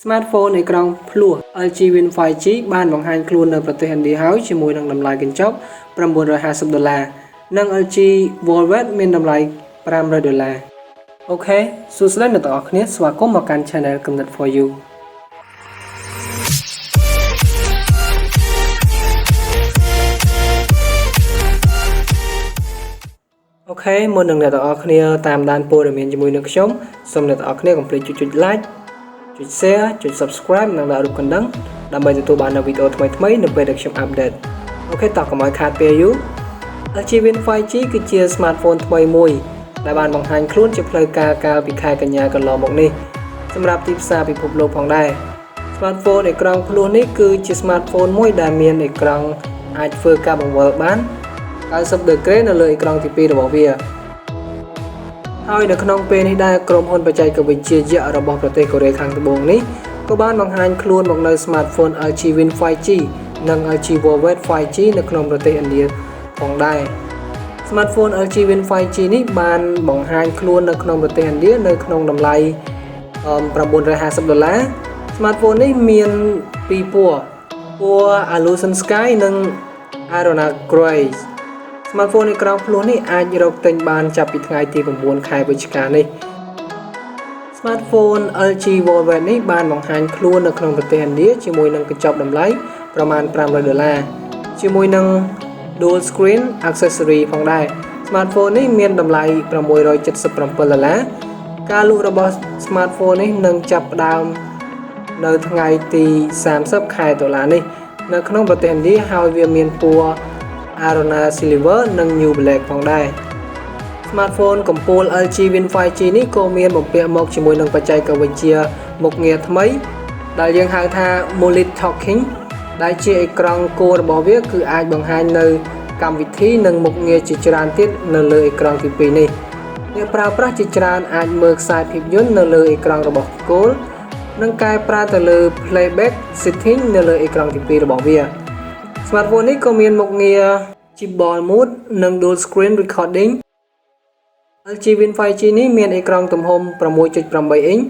Smartphone អេក្រង់ភ្លោះ LG Win 5G បានបង្ហាញខ្លួននៅប្រទេសឥណ្ឌាហើយជាមួយនឹងតម្លៃកញ្ចប់$950 និង LG Volvet មានតម្លៃ$500 អូខេសួស្តីអ្នកទាំងអស់គ្នាស្វាគមន៍មកកាន់ Channel Koemneth for you អូខេមុននឹងអ្នកទាំងអស់គ្នាតាមដានព័ត៌មានជាមួយនឹងខ្ញុំសូមអ្នកទាំងអស់គ្នាកុំភ្លេចចុច like ចុច share ចុច subscribe និងដាក់រូបកណ្ដឹងដើម្បីទទួលបាននូវវីដេអូថ្មីៗនៅពេលដែលខ្ញុំ update អូខេតោះកុំឲ្យខាតពេលយូរ LG Win 5G គឺជា smartphone ថ្មីមួយដែលបានបង្ហាញខ្លួនជាផ្លូវការកាលពីខែកញ្ញាកន្លងមកនេះសម្រាប់ទីផ្សារពិភពលោកផងដែរ smartphone អេក្រង់ភ្លោះនេះគឺជា smartphone មួយដែលមានអេក្រង់អាចធ្វើការបង្វិលបាន90 ដឺក្រេនៅលើអេក្រង់ទី2របស់វាហើយនៅក្នុងពេលនេះដែរក្រុមហ៊ុនបច្ចេកវិទ្យាយក្សរបស់ប្រទេសកូរ៉េខាងត្បូងនេះក៏បានបង្ហាញខ្លួនមកនៅ smartphone LG Win 5G និង LG Volvet 5G នៅក្នុងប្រទេសឥណ្ឌាផងដែរ smartphone LG Win 5G នេះបានបង្ហាញខ្លួននៅក្នុងប្រទេសឥណ្ឌានៅក្នុងតម្លៃ$950 smartphone នេះមានពីរពណ៌ Alucent Sky និង Arona Grey smartphone អេក្រង់ភ្លោះនេះអាចរកទិញបានចាប់ពីថ្ងៃទី9ខែវិច្ឆិកានេះ smartphone LG Volvet នេះបានបង្ហាញខ្លួននៅក្នុងប្រទេសឥណ្ឌាជាមួយនឹងកញ្ចប់តម្លៃប្រមាណ$500ជាមួយនឹង dual screen accessory ផងដែរ smartphone នេះមានតម្លៃ$677ការលក់របស់ smartphone នេះនឹងចាប់ផ្ដើមនៅថ្ងៃទី30ខែតុលានេះនៅក្នុងប្រទេសឥណ្ឌាហើយវាមានពណ៌Arona Silver និង New Black ផងដែរ Smartphone កំពូល LG Win 5G នេះក៏មានបំពាក់មកជាមួយនឹងបច្ចេកវិទ្យាមុខងារថ្មីដែលយើងហៅថា Multitasking ដែលជាអេក្រង់គោលរបស់វាគឺអាចបង្ហាញនៅកម្មវិធីនិងមុខងារជាច្រើនទៀតនៅលើអេក្រង់ទី2នេះអ្នកប្រើប្រាស់ជាច្រើនអាចមើលខ្សែភាពយន្តនៅលើអេក្រង់របស់គោលនិងកែប្រែទៅលើ Playback Setting នៅលើអេក្រង់ទី2របស់វាSmartphone នេះក៏មានមុខងារ Chipball Mode និង Dual Screen Recording LG Win 5G នេះមានអេក្រង់ទំហំ 6.8 អ៊ីន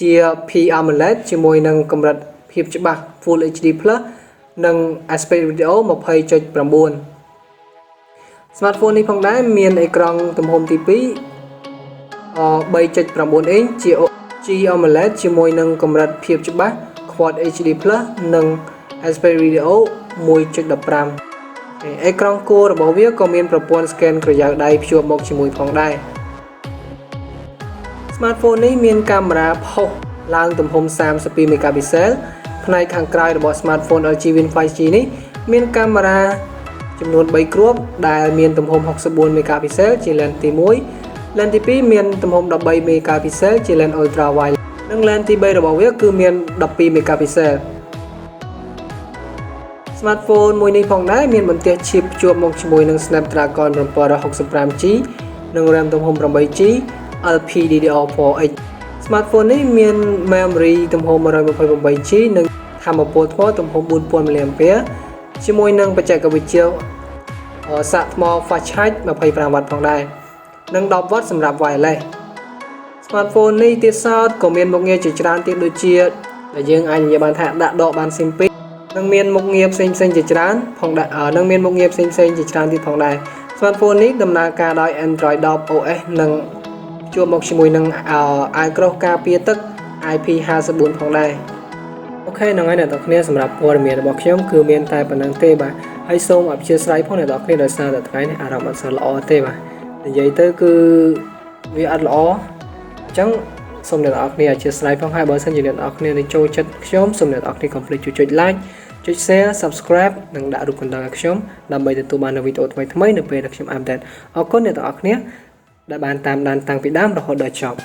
ជា P AMOLED ជាមួយនឹងកម្រិតភាពច្បាស់ Full HD+ និង Aspect Ratio 20.9 Smartphone នេះផងដែរមានអេក្រង់ទំហំទី2 3.9 អ៊ីនជា G AMOLED ជាមួយនឹងកម្រិតភាពច្បាស់ Quad HD+ និង Aspect Ratio 1.15 អេក្រង់គោលរបស់វាក៏មានប្រព័ន្ធ scan ក្រយៅដៃភ្ជាប់មកជាមួយផងដែរ Smartphone នេះមានកាមេរ៉ាផុសឡើងទំហំ32 megapixel ផ្នែកខាងក្រោយរបស់ Smartphone LG Win 5G នេះមានកាមេរ៉ាចំនួន3គ្រាប់ដែលមានទំហំ64 megapixel ជា lens ទី1 lens ទី2មានទំហំ13 megapixel ជា lens ultra wide និង lens ទី3របស់វាគឺមាន12 megapixel Smartphone មួយនេះផងដែរមានបន្ទះ chip ភ្ជាប់មកជាមួយនឹង Snapdragon 765G និង RAM ទំហំ 8G LPDDR4X Smartphone នេះមាន memory ទំហំ 128G និងថាមពលថ្មទំហំ 4000 mAh ជាមួយនឹងបច្ចេកវិទ្យាសាកថ្ម Fast Charge 25W ផងដែរនិង 10W សម្រាប់ wireless Smartphone នេះទៀតសោតក៏មានមុខងារជាច្រើនទៀតដូចជាដែលយើងអាចនិយាយបានថាដាក់ដកបាន SIM 2និងមានមុខងារផ្សេងៗជាច្រើនផងដែរនិងមានមុខងារផ្សេងៗជាច្រើនទៀតផងដែរ Smartphone នេះដំណើរការដោយ Android 10 OS និងជួបមកជាមួយនឹងអាវក្រោះការពារទឹក IP54 ផងដែរអូខេហ្នឹងហើយអ្នកនរគ្នាសម្រាប់ព័ត៌មានរបស់ខ្ញុំគឺមានតែប៉ុណ្្នឹងទេបាទហើយសូមអធិស្ឋានផងអ្នកនរគ្នាដោយសារតែថ្ងៃនេះអារម្មណ៍អត់សូវល្អទេបាទនិយាយទៅគឺវាអត់ល្អអញ្ចឹងសូមអ្នកនរគ្នាអធិស្ឋានផងហើយបើសិនជាអ្នកនរគ្នានឹងចូលចិត្តខ្ញុំសូមអ្នកនរគ្នាកុំភ្លេចចុច like ចុច share subscribe និងដាក់រូបកណ្ដឹងឲ្យខ្ញុំដើម្បីទទួលបាននូវវីដេអូថ្មីៗនៅពេលដែលខ្ញុំ update អរគុណអ្នកនរគ្នាដែលបានតាមដានតាំងពីដើមរហូតដល់ចប់